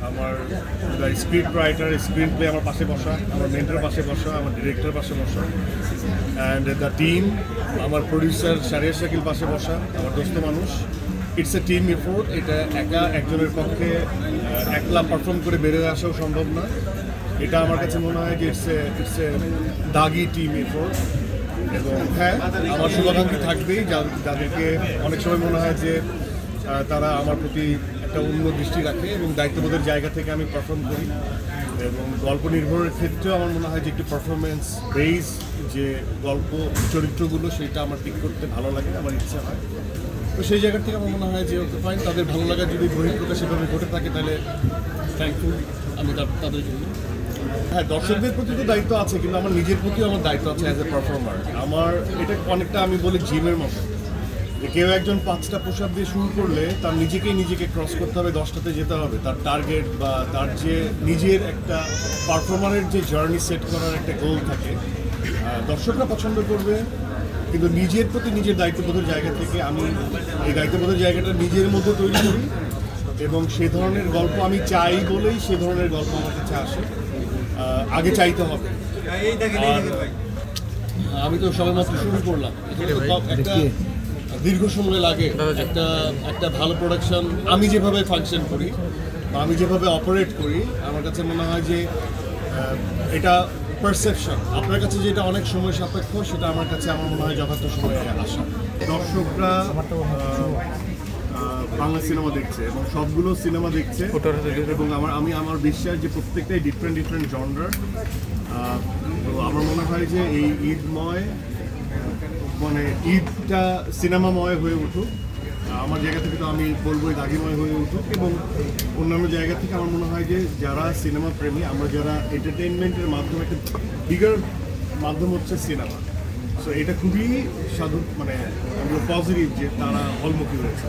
আমার script writer, screen play আমার পাশে বসা, আমার মেন্টর পাশে বসা, আমার ডিরেক্টর পাশে বসা, অ্যান্ড দ্য টিম, আমার প্রডিউসার শারিয়ার শাকিল পাশে বসা, আমার দোস্ত মানুষ। It's a team effort. এটা একা একজনের পক্ষে একলা পারফর্ম করে বেরোয় আসাও সম্ভব না। এটা আমার কাছে মনে হয় যে it's a Dagi team effort. এবং হ্যাঁ, আমার শুভাকাঙ্ক্ষী থাকবেই, যাদেরকে অনেক সময় মনে হয় যে তারা আমার প্রতি একটা অন্য দৃষ্টি রাখে এবং দায়িত্ববোধের জায়গা থেকে আমি পারফর্ম করি। এবং গল্প নির্ভরের ক্ষেত্রেও আমার মনে হয় যে একটি পারফরমেন্স বেস যে গল্প চরিত্রগুলো, সেটা আমার পিক করতে ভালো লাগে, আমার ইচ্ছা হয়। তো সেই জায়গা থেকে আমার মনে হয় যে ওকে ফাইন, তাদের ভালো লাগা যদি বহিঃপ্রকাশ সেভাবে ঘটে থাকে তাহলে থ্যাঙ্কফুল আমি তাদের জন্য। হ্যাঁ, দর্শকদের প্রতি তো দায়িত্ব আছে, কিন্তু আমার নিজের প্রতিও আমার দায়িত্ব আছে অ্যাজ এ পারফর্মার। আমার এটা অনেকটা আমি বলি জিমের মতো। কেউ একজন 5টা পোশাক দিয়ে শুরু করলে তার নিজেকে ক্রস করতে হবে, 10টাতে যেতে হবে। তার টার্গেট বা তার যে নিজের একটা পারফর্মারের যে জার্নি সেট করার একটা গোল থাকে, দর্শকরা পছন্দ করবে। কিন্তু নিজের প্রতি নিজের দায়িত্ববোধের জায়গা থেকে আমি এই দায়িত্ববোধের জায়গাটা নিজের মধ্যে তৈরি করি এবং সে ধরনের গল্প আমি চাই বলেই সে ধরনের গল্প আমার কাছে আসে। আগে চাইতে হবে। আমি তো সবেমাত্র শুরু করলাম, একটা দীর্ঘ সময় লাগে একটা ভালো প্রোডাকশন। আমি যেভাবে ফাংশন করি বা আমি যেভাবে অপারেট করি, আমার কাছে মনে হয় যে এটা পারসেপশন। আপনার কাছে যেটা অনেক সময় সাপেক্ষ, সেটা আমার কাছে আমার মনে হয় যথার্থ সময়ে আসা। দর্শকরা বাংলা সিনেমা দেখছে এবং সবগুলো সিনেমা দেখছে এবং আমার বিশ্বাস যে প্রত্যেকটাই ডিফারেন্ট জনরার। তো আমার মনে হয় যে এই ঈদময় মানে ঈদটা সিনেমাময় হয়ে উঠুক। আমার জায়গা থেকে তো আমি বলবো দাগিময় হয়ে উঠুক, এবং অন্যান্য জায়গা থেকে আমার মনে হয় যে যারা সিনেমা প্রেমী, আমরা যারা এন্টারটেইনমেন্টের মাধ্যমে একটা বিগার মাধ্যম হচ্ছে সিনেমা, সো এটা খুবই মানে পজিটিভ যে তারা হলমুখী হয়েছে।